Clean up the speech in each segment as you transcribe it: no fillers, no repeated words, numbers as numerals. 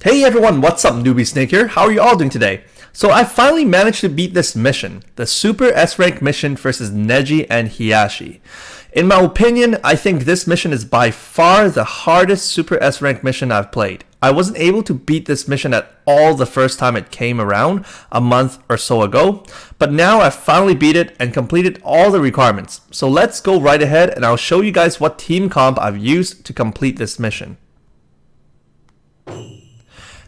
Hey everyone, what's up? Newbie Snake here. How are you all doing today? So I finally managed to beat this mission, the Super S-Rank mission versus Neji and Hiashi. In my opinion, I think this mission is by far the hardest Super S-Rank mission I've played. I wasn't able to beat this mission at all the first time it came around, a month or so ago, but now I've finally beat it and completed all the requirements. So let's go right ahead and I'll show you guys what team comp I've used to complete this mission.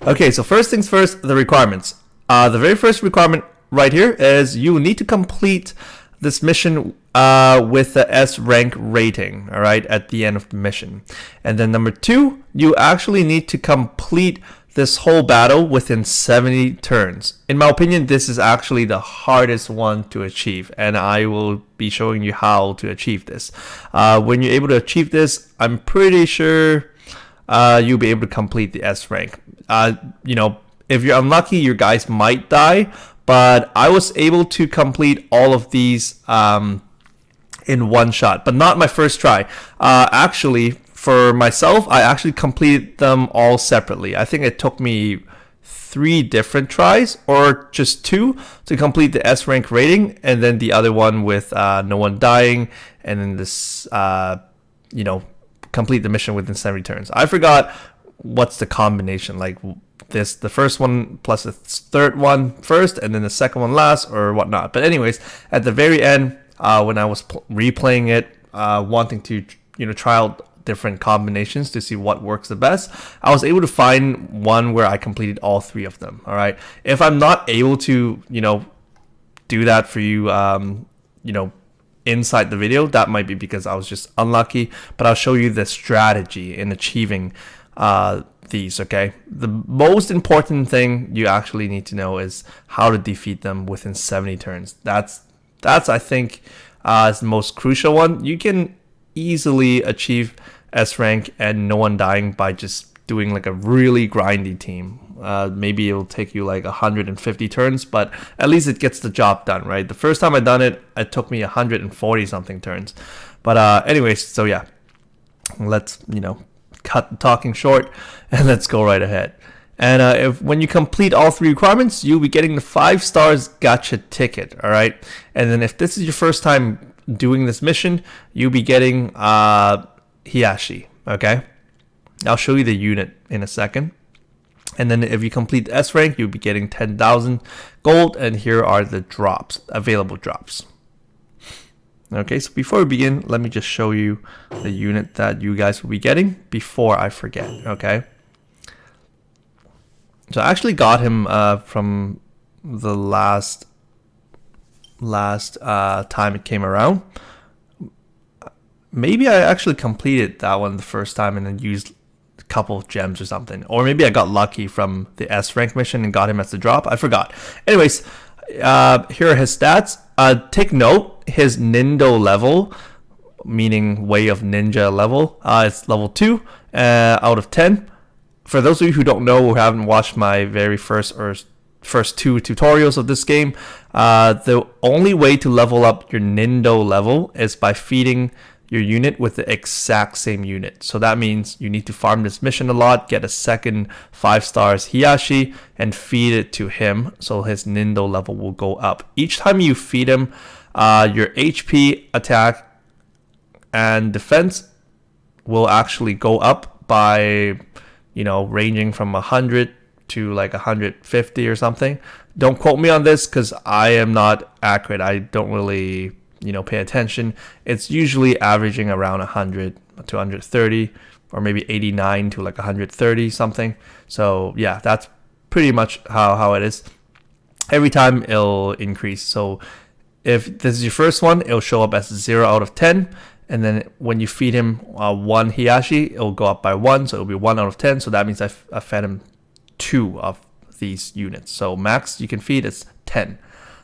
Okay, so first things first, the requirements. The very first requirement right here is you need to complete this mission with the S rank rating, all right, at the end of the mission. And then number two, you actually need to complete this whole battle within 70 turns. In my opinion, this is actually the hardest one to achieve, and I will be showing you how to achieve this. When you're able to achieve this, I'm pretty sure you'll be able to complete the S rank. If you're unlucky, your guys might die, but I was able to complete all of these in one shot, but not my first try. Actually, for myself, I actually completed them all separately. I think it took me 3 different tries, or just 2, to complete the S rank rating, and then the other one with no one dying, and then this, complete the mission within 70 turns. I forgot what's the combination, like this, the first one plus the third one first and then the second one last or whatnot. But anyways, at the very end, when I was replaying it, wanting to try out different combinations to see what works the best, I was able to find one where I completed all 3 of them. All right, if I'm not able to do that for you inside the video, that might be because I was just unlucky, but I'll show you the strategy in achieving these. Okay, the most important thing you actually need to know is how to defeat them within 70 turns. That's I think is the most crucial one. You can easily achieve S rank and no one dying by just doing like a really grindy team. Maybe it'll take you like 150 turns, but at least it gets the job done, right? The first time I done it, it took me 140 something turns. But anyways, so yeah, let's cut talking short and let's go right ahead. And when you complete all 3 requirements, you'll be getting the 5 stars gacha ticket. All right, and then if this is your first time doing this mission, you'll be getting Hiashi. Okay, I'll show you the unit in a second. And then if you complete the S rank, you'll be getting 10,000 gold, and here are the drops, available drops. Okay, so before we begin, let me just show you the unit that you guys will be getting before I forget. Okay, so I actually got him from the last time it came around. Maybe I actually completed that one the first time and then used a couple of gems or something, or maybe I got lucky from the S rank mission and got him as the drop. I forgot. Anyways, here are his stats. Take note, his Nindo level, meaning way of ninja level, it's level 2 out of 10. For those of you who don't know or haven't watched my very first 2 tutorials of this game, the only way to level up your Nindo level is by feeding your unit with the exact same unit. So that means you need to farm this mission a lot, get a second 5 stars Hiashi, and feed it to him so his Nindo level will go up. Each time you feed him, your HP, attack, and defense will actually go up by, ranging from 100 to like 150 or something. Don't quote me on this because I am not accurate. I don't really pay attention. It's usually averaging around 100 to 130, or maybe 89 to like 130 something. So yeah, that's pretty much how it is. Every time it'll increase. So if this is your first one, it'll show up as 0 out of 10. And then when you feed him 1 Hiashi, it'll go up by 1. So it'll be 1 out of 10. So that means I fed him 2 of these units. So max you can feed is 10.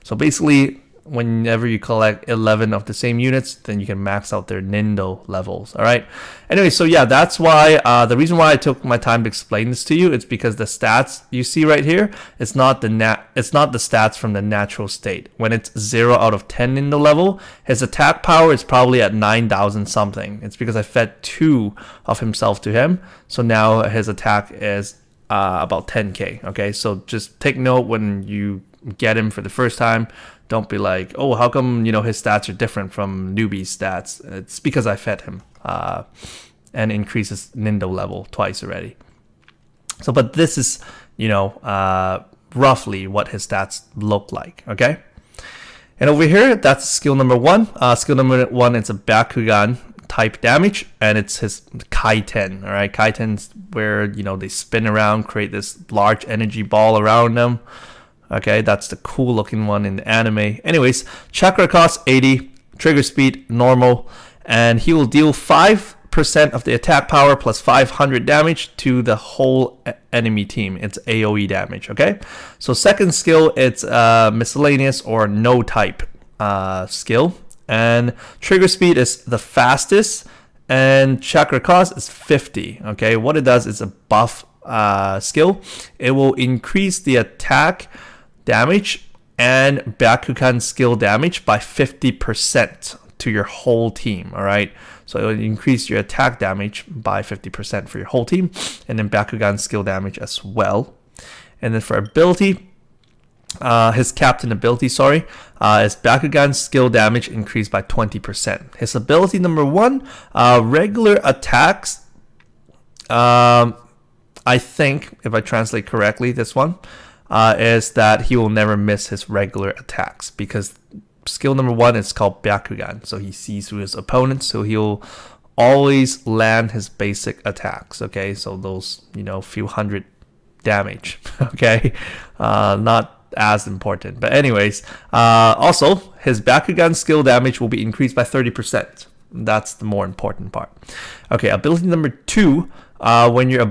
So basically, whenever you collect 11 of the same units, then you can max out their Nindo levels. All right. Anyway, so yeah, that's why the reason why I took my time to explain this to you is because the stats you see right here, it's not the stats from the natural state. When it's 0 out of 10 Nindo level, his attack power is probably at 9,000 something. It's because I fed 2 of himself to him, so now his attack is about 10k. Okay, so just take note when you get him for the first time. Don't be like, oh, how come his stats are different from newbie's stats? It's because I fed him and increased his Nindo level twice already. So, but this is roughly what his stats look like. Okay, and over here, that's skill number 1. Skill number 1, it's a Bakugan type damage, and it's his Kaiten. All right, Kaiten's where they spin around, create this large energy ball around them. Okay, that's the cool looking one in the anime. Anyways, chakra cost 80, trigger speed normal, and he will deal 5% of the attack power plus 500 damage to the whole enemy team. It's AoE damage. Okay, so second skill, it's miscellaneous or no type skill, and trigger speed is the fastest, and chakra cost is 50. Okay, what it does is a buff skill. It will increase the attack damage and Bakugan skill damage by 50% to your whole team. All right, so it will increase your attack damage by 50% for your whole team, and then Bakugan skill damage as well. And then for ability, his captain ability, is Bakugan skill damage increased by 20%. His ability number 1, regular attacks. I think if I translate correctly, this one is that he will never miss his regular attacks, because skill number 1 is called Bakugan, so he sees through his opponents, so he'll always land his basic attacks. Okay, so those few hundred damage. Okay, not as important, but anyways, also his Bakugan skill damage will be increased by 30%. That's the more important part. Okay, ability number 2, when your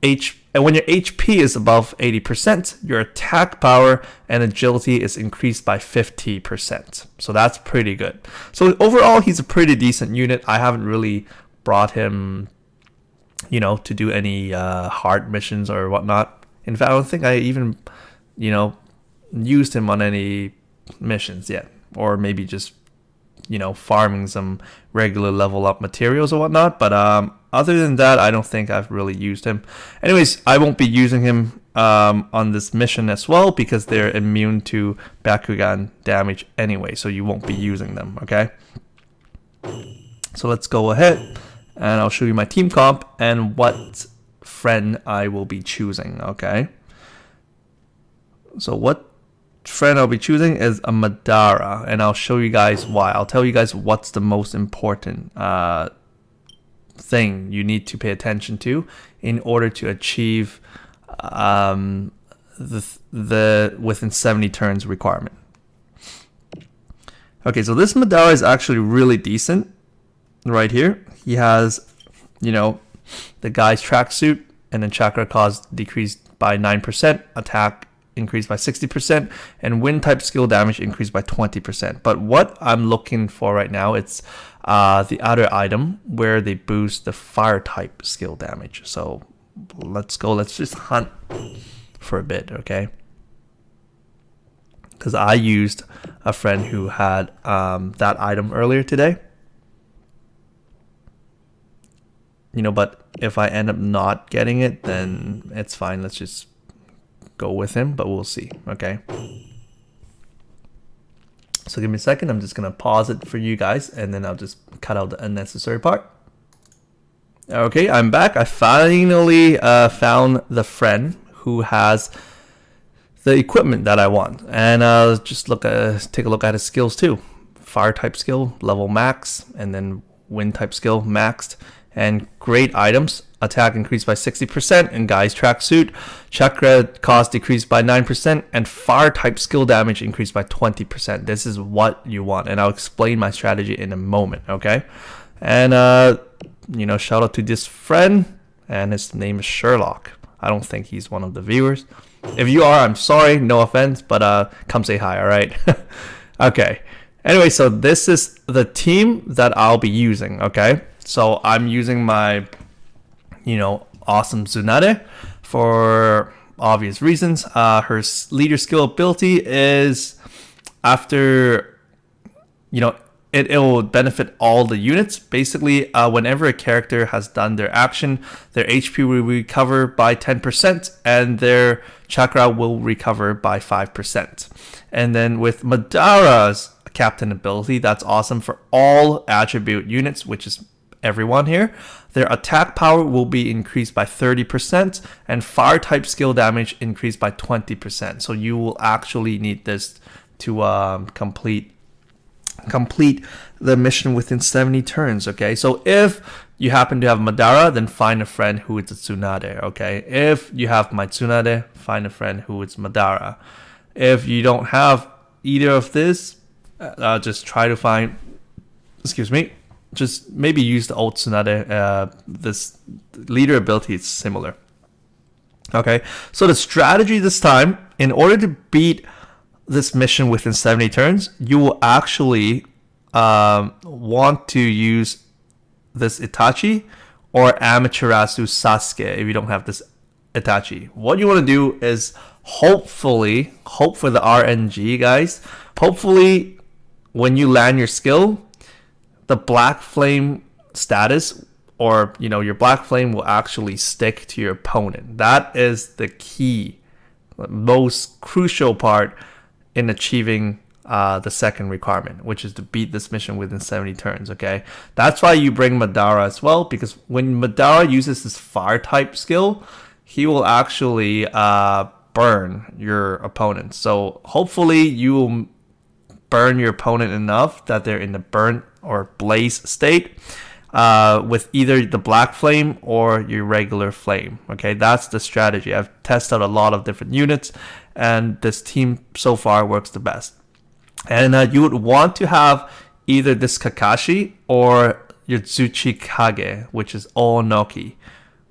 HP is above 80%, your attack power and agility is increased by 50%. So that's pretty good. So overall, he's a pretty decent unit. I haven't really brought him, to do any hard missions or whatnot. In fact, I don't think I even, used him on any missions yet. Or maybe just, farming some regular level up materials or whatnot. But other than that, I don't think I've really used him. Anyways, I won't be using him on this mission as well, because they're immune to Bakugan damage anyway, so you won't be using them. Okay, so let's go ahead and I'll show you my team comp and what friend I will be choosing. Okay, so what friend I'll be choosing is a Madara, and I'll show you guys why. I'll tell you guys what's the most important thing you need to pay attention to in order to achieve the within 70 turns requirement. Okay, so this Madara is actually really decent right here. He has, the guy's tracksuit, and then chakra cost decreased by 9%, attack increased by 60%, and wind type skill damage increased by 20%. But what I'm looking for right now, it's the other item where they boost the fire type skill damage. So let's just hunt for a bit, okay? Because I used a friend who had that item earlier today. But if I end up not getting it, then it's fine. Let's just go with him, but we'll see. Okay, so give me a second. I'm just gonna pause it for you guys, and then I'll just cut out the unnecessary part. Okay, I'm back. I finally found the friend who has the equipment that I want, and just take a look at his skills too. Fire type skill level max, and then wind type skill maxed, and great items. Attack increased by 60%, and guy's tracksuit. Chakra cost decreased by 9%, and fire type skill damage increased by 20%. This is what you want, and I'll explain my strategy in a moment, okay? And, shout out to this friend, and his name is Sherlock. I don't think he's one of the viewers. If you are, I'm sorry, no offense, but come say hi, all right? Okay. Anyway, so this is the team that I'll be using, okay? So I'm using my awesome Tsunade for obvious reasons. Her leader skill ability is after, it will benefit all the units. Basically, whenever a character has done their action, their HP will recover by 10% and their chakra will recover by 5%. And then with Madara's captain ability, that's awesome for all attribute units, which is everyone here. Their attack power will be increased by 30% and fire type skill damage increased by 20%. So you will actually need this to complete the mission within 70 turns. Okay, so if you happen to have Madara, then find a friend who is a Tsunade. Okay, if you have my Tsunade, find a friend who is Madara. If you don't have either of this, just try to find, just maybe use the old Tsunade. This leader ability is similar. Okay, so the strategy this time, in order to beat this mission within 70 turns, you will actually want to use this Itachi or Amaterasu Sasuke if you don't have this Itachi. What you want to do is hope for the RNG, guys. Hopefully, when you land your skill, the black flame status or your black flame will actually stick to your opponent. That is the key, most crucial part in achieving the second requirement, which is to beat this mission within 70 turns. Okay, that's why you bring Madara as well, because when Madara uses this fire type skill, he will actually burn your opponent. So hopefully you will burn your opponent enough that they're in the burn or blaze state with either the black flame or your regular flame. Okay, that's the strategy. I've tested out a lot of different units and this team so far works the best. And you would want to have either this Kakashi or your Tsuchikage, which is Onoki,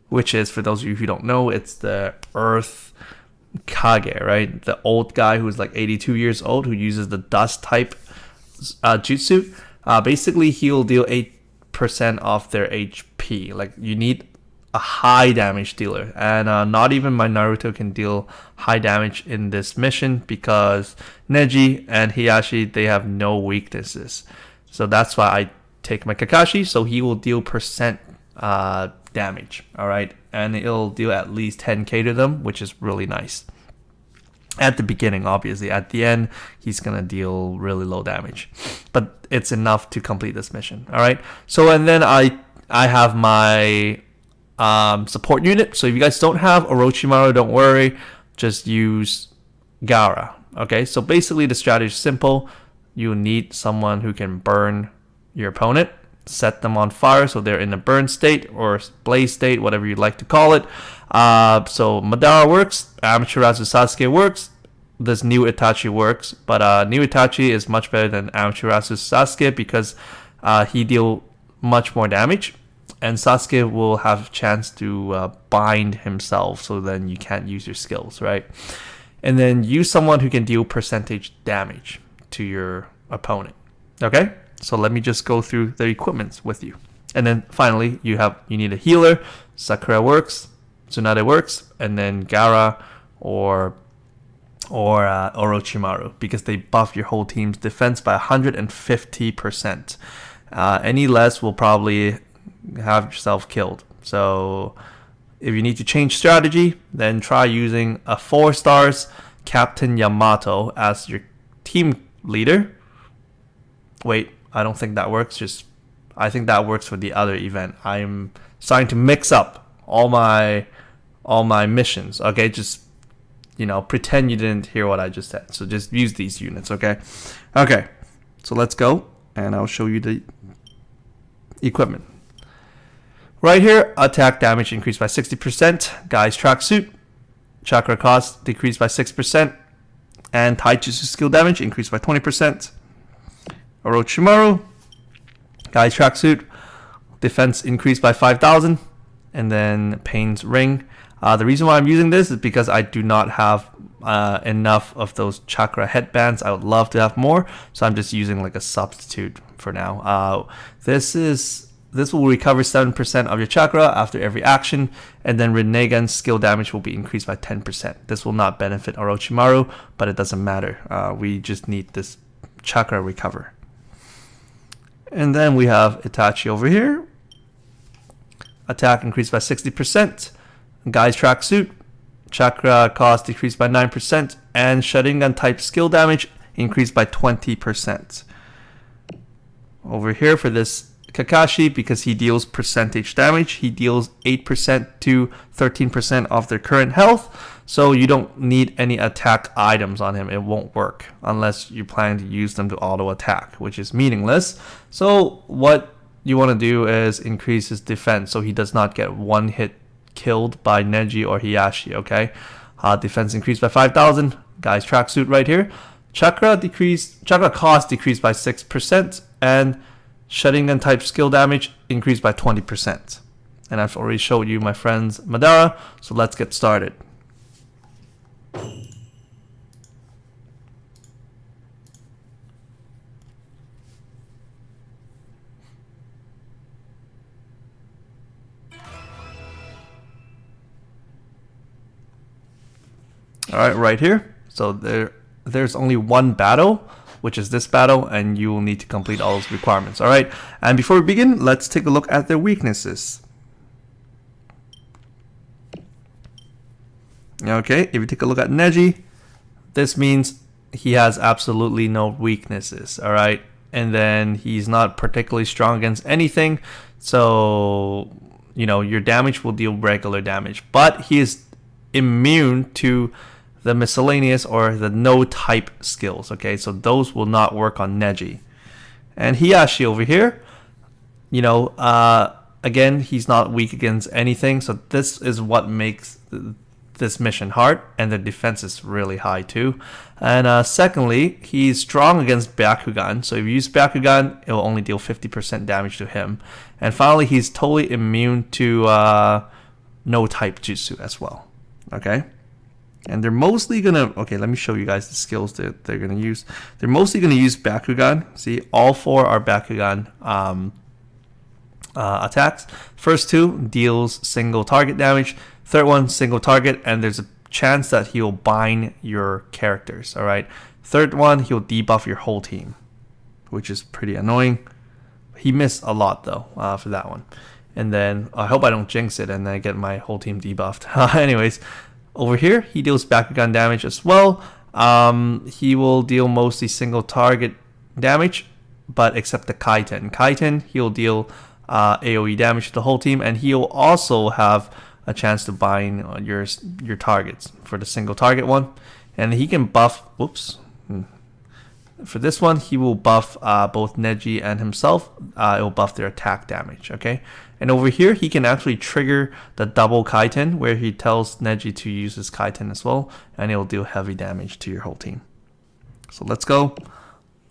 which is, for those of you who don't know, it's the Earth Kage, right? The old guy who's like 82 years old who uses the dust type jutsu. Basically, he'll deal 8% of their HP. Like, you need a high damage dealer, and not even my Naruto can deal high damage in this mission because Neji and Hiashi, they have no weaknesses. So that's why I take my Kakashi, so he will deal percent damage, all right, and it'll deal at least 10k to them, which is really nice at the beginning. Obviously at the end he's gonna deal really low damage, but it's enough to complete this mission. All right, so and then I have my support unit. So if you guys don't have Orochimaru, don't worry, just use Gaara. Okay, so basically the strategy is simple. You need someone who can burn your opponent, set them on fire so they're in a burn state or blaze state, whatever you'd like to call it. So Madara works, Amaterasu Sasuke works, this new Itachi works, but new Itachi is much better than Amaterasu Sasuke because he deal much more damage, and Sasuke will have a chance to bind himself, so then you can't use your skills, right? And then use someone who can deal percentage damage to your opponent. Okay, so let me just go through the equipments with you. And then finally, you need a healer. Sakura works, Tsunade works, and then Gaara or Orochimaru, because they buff your whole team's defense by 150%. Any less will probably have yourself killed. So if you need to change strategy, then try using a 4 stars Captain Yamato as your team leader. Wait, I don't think that works. I think that works for the other event. I'm starting to mix up all my missions. Okay, just pretend you didn't hear what I just said. So just use these units. Okay, so let's go and I'll show you the equipment. Right here, attack damage increased by 60%. Guy's tracksuit, chakra cost decreased by 6%, and Taijutsu skill damage increased by 20%. Orochimaru, guy's tracksuit, defense increased by 5,000, and then Pain's ring. The reason why I'm using this is because I do not have enough of those chakra headbands. I would love to have more, so I'm just using like a substitute for now. This will recover 7% of your chakra after every action, and then Rinnegan's skill damage will be increased by 10%. This will not benefit Orochimaru, but it doesn't matter. We just need this chakra recover. And then we have Itachi over here. Attack increased by 60%. Guy's tracksuit. Chakra cost decreased by 9%. And Sharingan type skill damage increased by 20%. Over here for this Kakashi, because he deals percentage damage, he deals 8% to 13% of their current health. So you don't need any attack items on him. It won't work unless you plan to use them to auto attack, which is meaningless. So what you want to do is increase his defense so he does not get one hit killed by Neji or Hiashi, okay? Defense increased by 5,000. Guy's tracksuit right here. Chakra cost decreased by 6%, and Sharingan type skill damage increased by 20%. And I've already showed you my friend's Madara, so let's get started. Alright, right here. So there's only one battle, which is this battle, and you will need to complete all those requirements. Alright, and before we begin, let's take a look at their weaknesses. Okay, if you take a look at Neji, this means he has absolutely no weaknesses. Alright, and then he's not particularly strong against anything, so you know your damage will deal regular damage, but he is immune to the miscellaneous or the no type skills. Okay, so those will not work on Neji. And Hiashi over here, you know, again, he's not weak against anything, so this is what makes this mission hard, and the defense is really high too. And secondly, he's strong against Bakugan, so if you use Bakugan, it will only deal 50% damage to him. And finally, he's totally immune to no type jutsu as well. Okay, and they're mostly gonna, okay, let me show you guys the skills that they're gonna use. They're mostly gonna use Bakugan. See, all four are Bakugan attacks. First two deals single target damage. Third one, single target, and there's a chance that he'll bind your characters. All right, third one, he'll debuff your whole team, which is pretty annoying. He missed a lot though for that one. And then I hope I don't jinx it and then I get my whole team debuffed. Anyways, over here, he deals Bakugan damage as well. He will deal mostly single target damage, but except the Kaiten. Kaiten, he'll deal AoE damage to the whole team, and he'll also have a chance to bind your targets for the single target one. And he can buff, for this one, he will buff both Neji and himself. It will buff their attack damage, okay? And over here, he can actually trigger the double Kaiten, where he tells Neji to use his Kaiten as well, and it will deal heavy damage to your whole team. So let's go,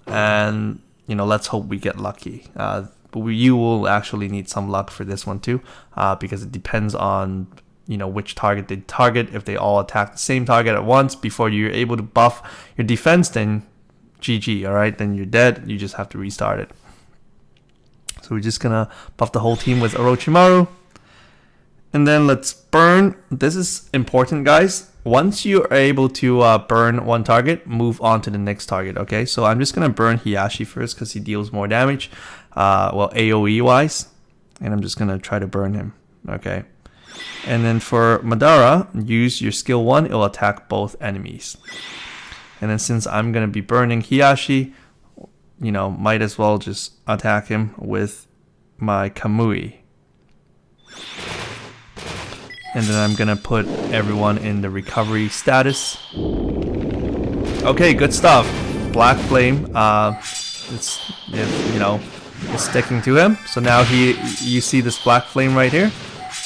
and you know, let's hope we get lucky. But you will actually need some luck for this one too, because it depends on, you know, which target they target. If they all attack the same target at once before you're able to buff your defense, then GG, alright? Then you're dead. You just have to restart it. So we're just gonna buff the whole team with Orochimaru. And then let's burn. This is important, guys. Once you are able to burn one target, move on to the next target, okay? So I'm just gonna burn Hiashi first because he deals more damage, well, AoE wise. And I'm just gonna try to burn him, okay? And then for Madara, use your skill 1, it will attack both enemies. And then since I'm going to be burning Hiashi, you know, might as well just attack him with my Kamui. And then I'm going to put everyone in the recovery status. Okay, good stuff. Black Flame, it's sticking to him. So now you see this Black Flame right here?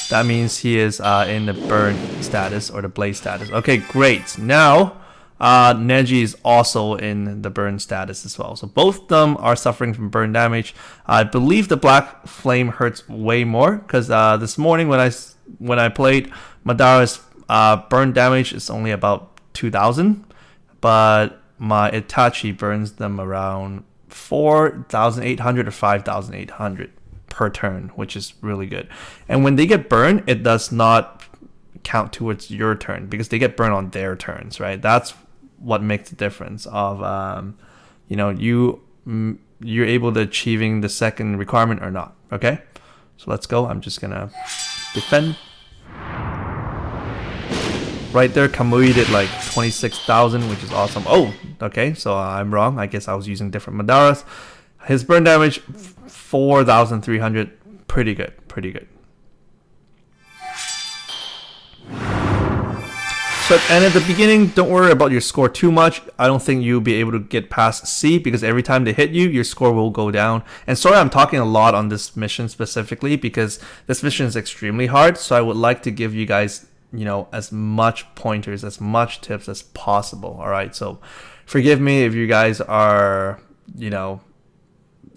That means he is in the burn status or the blaze status. Okay, great. Now, Neji is also in the burn status as well. So both of them are suffering from burn damage. I believe the Black Flame hurts way more because this morning when I played, Madara's burn damage is only about 2,000, but my Itachi burns them around 4,800 or 5,800 per turn, which is really good. And when they get burned, it does not count towards your turn because they get burned on their turns, right? That's what makes the difference of you you're able to achieving the second requirement or not. Okay, so let's go. I'm just gonna defend. Right there, Kamui did like 26,000, which is awesome. Oh, okay, so I'm wrong. I guess I was using different Madaras. His burn damage, 4,300. Pretty good, pretty good. So, and at the beginning, don't worry about your score too much. I don't think you'll be able to get past C because every time they hit you, your score will go down. And sorry, I'm talking a lot on this mission specifically because this mission is extremely hard. So I would like to give you guys, you know, as much pointers, as much tips as possible. All right, so forgive me if you guys are, you know,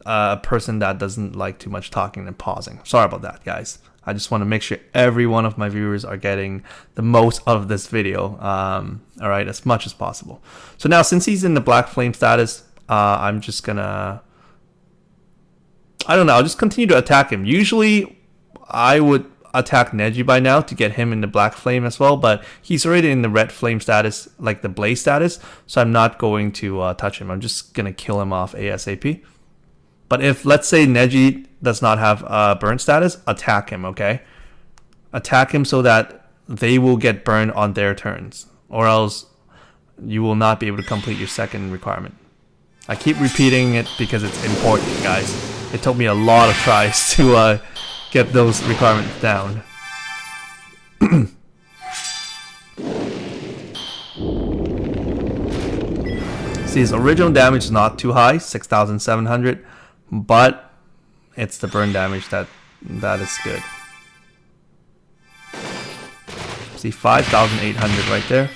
a person that doesn't like too much talking and pausing. Sorry about that, guys. I just want to make sure every one of my viewers are getting the most out of this video, all right, as much as possible. So now, since he's in the black flame status, I'm just gonna, I don't know, I'll just continue to attack him. Usually I would attack Neji by now to get him in the black flame as well, but he's already in the red flame status, like the blaze status, so I'm not going to touch him. I'm just gonna kill him off ASAP. But if, let's say, Neji does not have burn status, attack him, okay? Attack him so that they will get burned on their turns, or else you will not be able to complete your second requirement. I keep repeating it because it's important, guys. It took me a lot of tries to get those requirements down. See, his original damage is not too high, 6,700, but it's the burn damage that is good. See, 5,800 right there.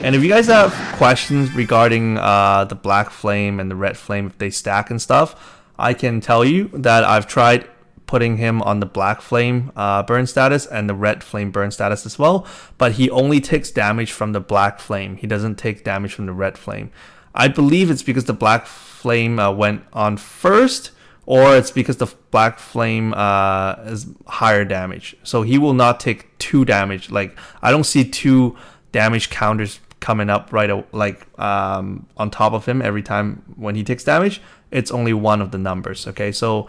And if you guys have questions regarding the black flame and the red flame, if they stack and stuff, I can tell you that I've tried putting him on the black flame burn status and the red flame burn status as well, but he only takes damage from the black flame. He doesn't take damage from the red flame. I believe it's because the black flame went on first, or it's because the black flame is higher damage. So he will not take 2 damage. Like, I don't see 2 damage counters coming up right on top of him every time when he takes damage. It's only one of the numbers. Okay, so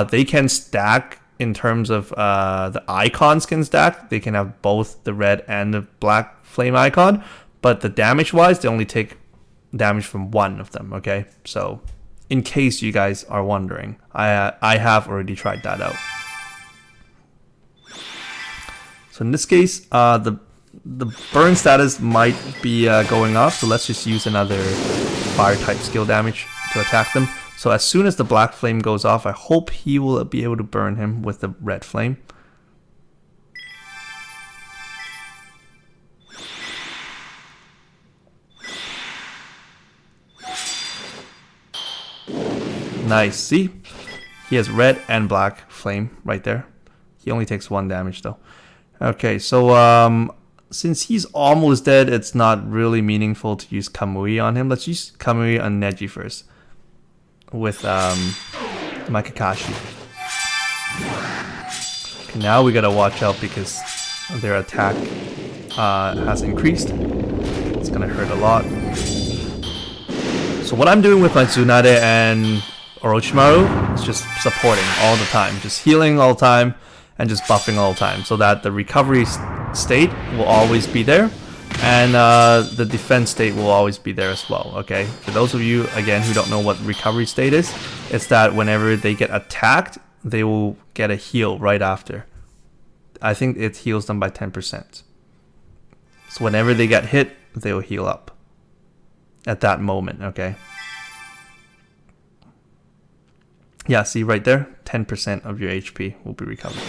they can stack in terms of the icons can stack. They can have both the red and the black flame icon, but the damage wise, they only take damage from one of them. Okay, so in case you guys are wondering, I have already tried that out. So in this case, the burn status might be going off, so let's just use another fire type skill damage to attack them. So as soon as the black flame goes off, I hope he will be able to burn him with the red flame. Nice, see? He has red and black flame right there. He only takes 1 damage though. Okay, so since he's almost dead, it's not really meaningful to use Kamui on him. Let's use Kamui on Neji first with my Kakashi. Okay, now we gotta watch out because their attack has increased. It's gonna hurt a lot. So what I'm doing with my Tsunade and Orochimaru is just supporting all the time, just healing all the time and just buffing all the time, so that the recovery state will always be there and the defense state will always be there as well. Okay, for those of you again who don't know what recovery state is, it's that whenever they get attacked, they will get a heal right after. I think it heals them by 10%. So whenever they get hit, they will heal up at that moment. Okay, yeah, see right there, 10% of your HP will be recovered.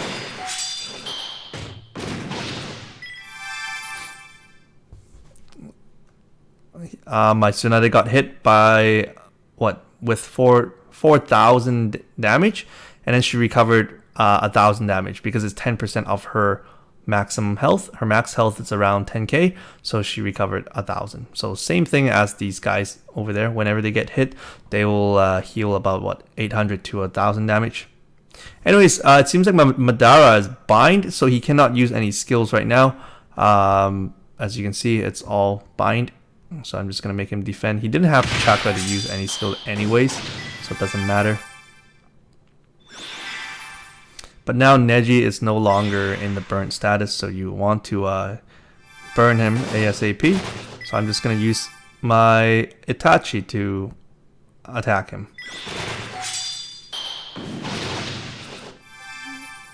My Tsunade got hit by what, with 4,000 damage, and then she recovered 1,000 damage because it's 10% of her maximum health. Her max health is around 10k, so she recovered 1,000. So same thing as these guys over there. Whenever they get hit, they will heal about what, 800 to 1,000 damage. Anyways, it seems like Madara is bind, so he cannot use any skills right now. As you can see, it's all bind. So I'm just gonna make him defend. He didn't have chakra to use any skill anyways, so it doesn't matter. But now Neji is no longer in the burnt status, so you want to burn him ASAP. So I'm just gonna use my Itachi to attack him.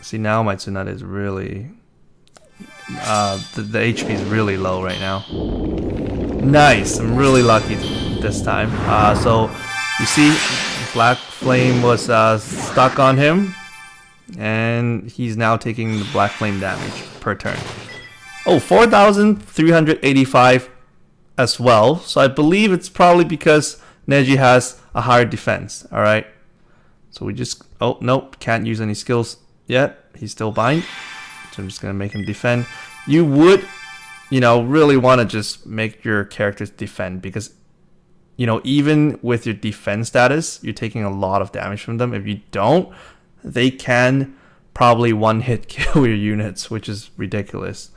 See, now my Tsunade is really the HP is really low right now. Nice, I'm really lucky this time. So you see, Black Flame was stuck on him, and he's now taking the Black Flame damage per turn. Oh, 4,385 as well. So I believe it's probably because Neji has a higher defense. All right. So we just, oh, nope, can't use any skills yet. He's still bind. So I'm just going to make him defend. You would, you know, really want to just make your characters defend because, you know, even with your defense status, you're taking a lot of damage from them. If you don't, they can probably one-hit kill your units, which is ridiculous.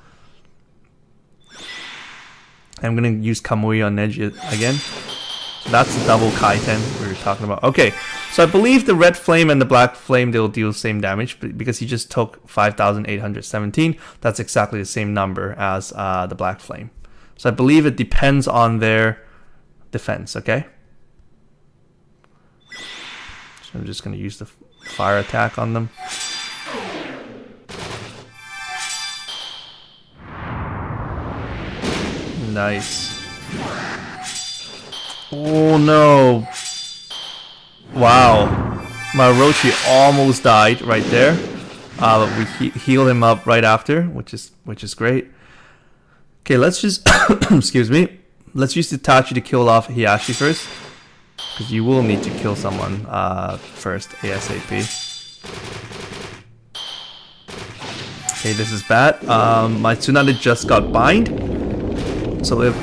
I'm going to use Kamui on Neji again. So that's the double Kaiten we were talking about. Okay, so I believe the red flame and the black flame, they'll deal the same damage because he just took 5,817. That's exactly the same number as the black flame. So I believe it depends on their defense, okay? So I'm just going to use the fire attack on them. Nice. Oh no. Wow. My Orochi almost died right there. But we healed him up right after, which is great. Okay, let's just excuse me. Let's use Itachi to kill off Hiashi first. Because you will need to kill someone first, ASAP. Okay, this is bad. My Tsunade just got bind. So if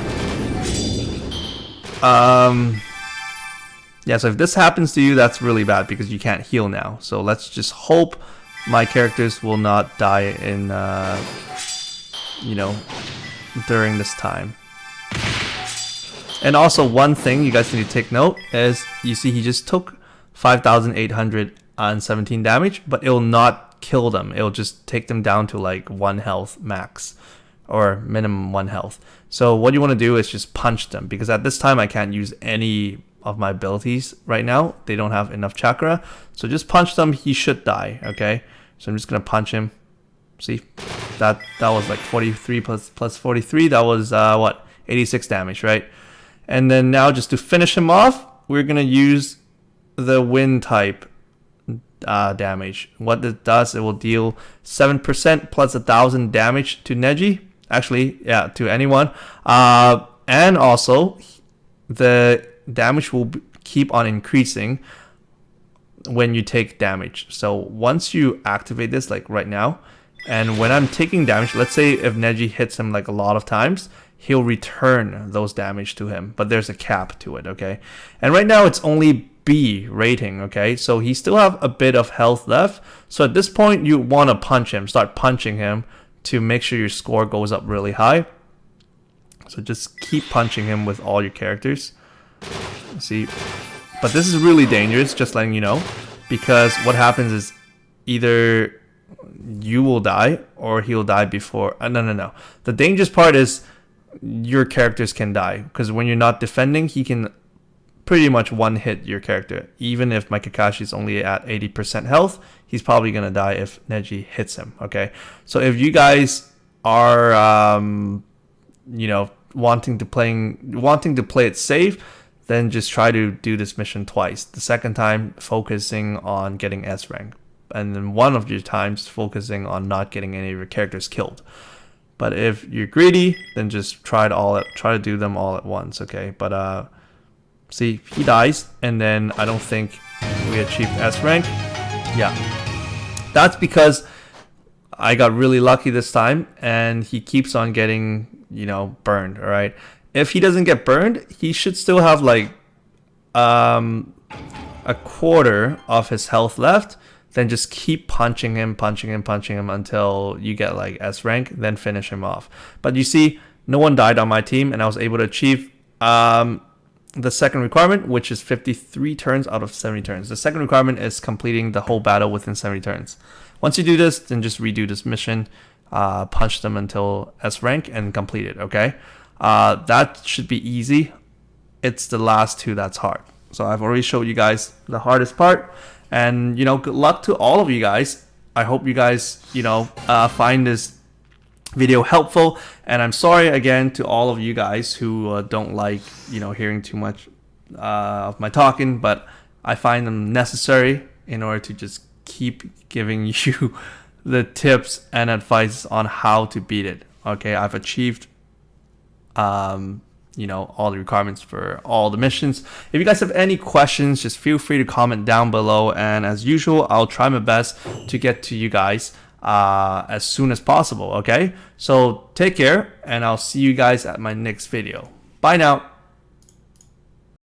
yeah, so if this happens to you, that's really bad because you can't heal now. So let's just hope my characters will not die in you know, during this time. And also one thing you guys need to take note is you see he just took 5,817 damage, but it'll not kill them. It'll just take them down to like 1 health max or minimum 1 health. So what you want to do is just punch them because at this time I can't use any of my abilities right now. They don't have enough chakra. So just punch them. He should die. Okay. So I'm just going to punch him. See, that was like 43 plus 43. That was what? 86 damage, right? And then now just to finish him off, we're going to use the wind type damage. What it does, it will deal 7% plus 1,000 damage to Neji. Actually, yeah, to anyone. And also, the damage will keep on increasing when you take damage. So once you activate this, like right now, and when I'm taking damage, let's say if Neji hits him like a lot of times, he'll return those damage to him. But there's a cap to it, okay? And right now, it's only B rating, okay? So he still have a bit of health left. So at this point, you want to punch him, start punching him to make sure your score goes up really high. So just keep punching him with all your characters. See, but this is really dangerous, just letting you know, because what happens is either you will die or he'll die before. No. The dangerous part is your characters can die because when you're not defending, he can pretty much one-hit your character. Even if my Kakashi is only at 80% health, he's probably gonna die if Neji hits him. Okay, so if you guys are, you know, wanting to play it safe, then just try to do this mission twice. The second time, focusing on getting S rank, and then one of your times focusing on not getting any of your characters killed. But if you're greedy, then just try to do them all at once. Okay, but see, he dies, and then I don't think we achieved S rank. Yeah, that's because I got really lucky this time, and he keeps on getting, you know, burned. All right, if he doesn't get burned, he should still have like a quarter of his health left. Then just keep punching him until you get like S rank, then finish him off. But you see, no one died on my team, and I was able to achieve the second requirement, which is 53 turns out of 70 turns. The second requirement is completing the whole battle within 70 turns. Once you do this, then just redo this mission, punch them until S rank and complete it, okay? That should be easy. It's the last two that's hard. So I've already showed you guys the hardest part, and good luck to all of you guys. I hope you guys find this video helpful, and I'm sorry again to all of you guys who don't like hearing too much of my talking, but I find them necessary in order to just keep giving you the tips and advice on how to beat it. Okay, I've achieved all the requirements for all the missions. If you guys have any questions, just feel free to comment down below, and as usual, I'll try my best to get to you guys as soon as possible. Okay, so take care, and I'll see you guys at my next video. Bye now.